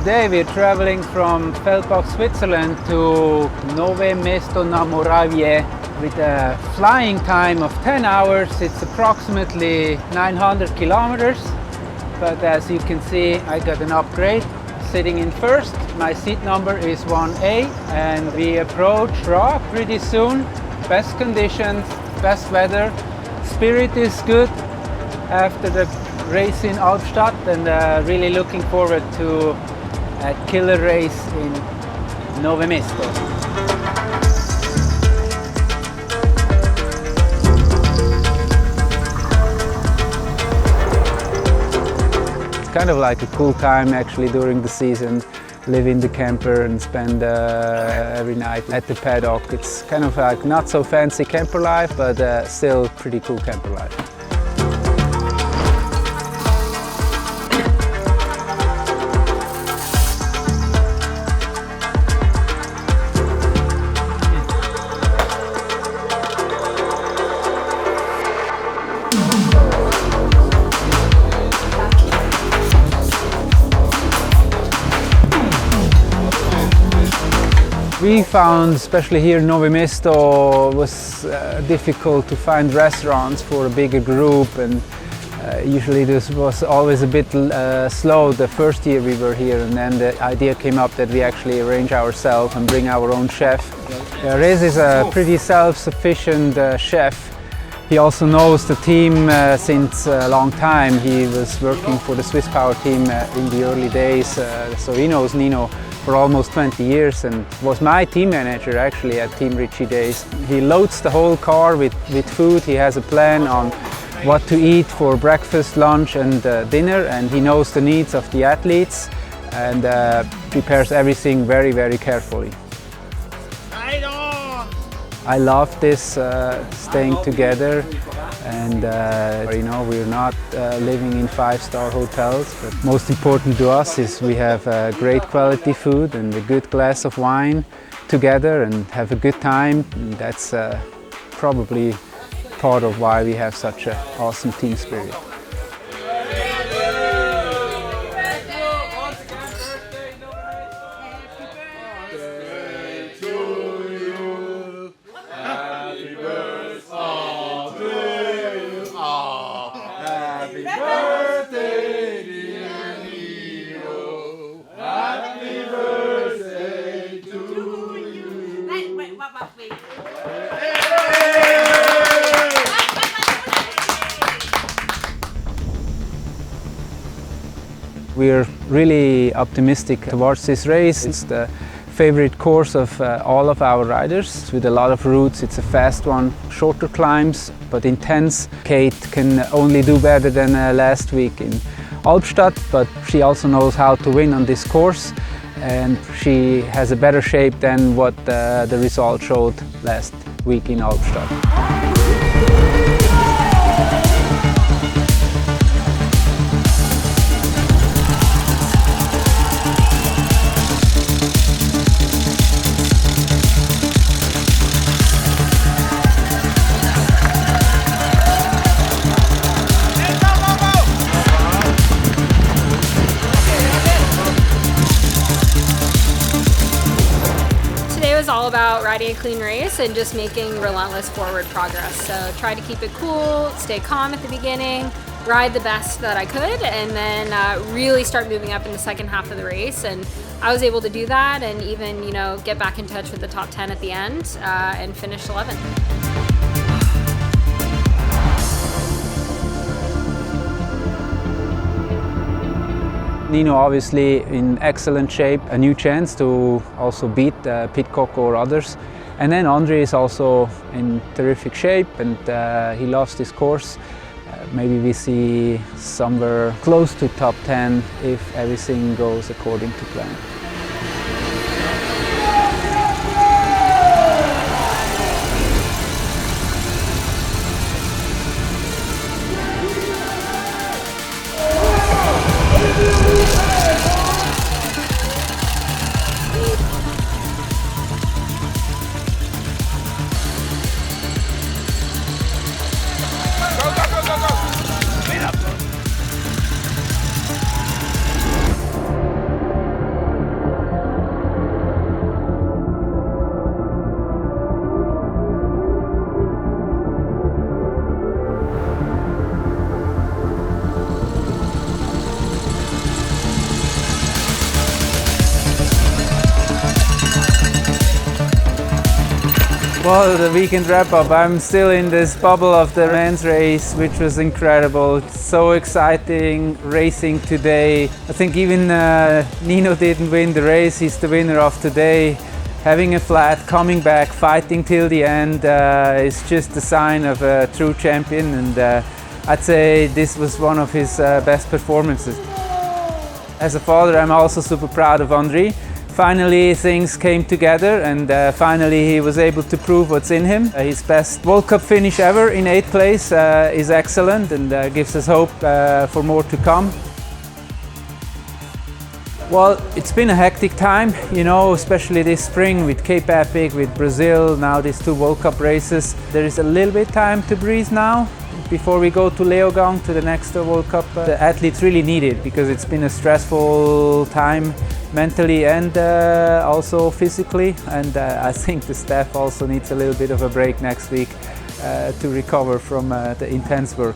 Today we're traveling from Feldbach, Switzerland to Nove Mesto na Moravie with a flying time of 10 hours. It's approximately 900 kilometers, but as you can see, I got an upgrade. Sitting in first, my seat number is 1A, and we approach Prague pretty soon. Best conditions, best weather, spirit is good after the race in Albstadt, and really looking forward to a killer race in Nove Mesto. It's kind of like a cool time actually during the season. Live in the camper and spend every night at the paddock. It's kind of like not so fancy camper life, but still pretty cool camper life. We found, especially here in Nove Mesto, was difficult to find restaurants for a bigger group, and usually this was always a bit slow the first year we were here, and then the idea came up that we actually arrange ourselves and bring our own chef. Rez is a pretty self-sufficient chef. He also knows the team since a long time. He was working for the Swiss Power team in the early days, so he knows Nino for almost 20 years and was my team manager actually at Team Richie days. He loads the whole car with food. He has a plan on what to eat for breakfast, lunch and dinner, and he knows the needs of the athletes and prepares everything very, very carefully. I love this staying together, and you know, we're not living in five-star hotels, but most important to us is we have great quality food and a good glass of wine together and have a good time. And that's probably part of why we have such an awesome team spirit. We're really optimistic towards this race. It's the favorite course of all of our riders. With a lot of routes, it's a fast one, shorter climbs, but intense. Kate can only do better than last week in Albstadt, but she also knows how to win on this course, and she has a better shape than what the result showed last week in Albstadt. All about riding a clean race and just making relentless forward progress. So try to keep it cool, stay calm at the beginning, ride the best that I could, and then really start moving up in the second half of the race. And I was able to do that, and even, you know, get back in touch with the top 10 at the end and finish 11th. Nino obviously in excellent shape, a new chance to also beat Pidcock or others. And then Andri is also in terrific shape, and he loves this course. Maybe we see somewhere close to top 10 if everything goes according to plan. Well, the weekend wrap-up, I'm still in this bubble of the men's race, which was incredible. It's so exciting racing today. I think even Nino didn't win the race, he's the winner of today. Having a flat, coming back, fighting till the end is just a sign of a true champion, and I'd say this was one of his best performances. As a father, I'm also super proud of Andri. Finally things came together, and finally he was able to prove what's in him. His best World Cup finish ever in 8th place is excellent, and gives us hope for more to come. Well, it's been a hectic time, you know, especially this spring with Cape Epic, with Brazil, now these 2 World Cup races. There is a little bit time to breathe now before we go to Leogang, to the next World Cup. The athletes really need it, because it's been a stressful time mentally and also physically, and I think the staff also needs a little bit of a break next week to recover from the intense work.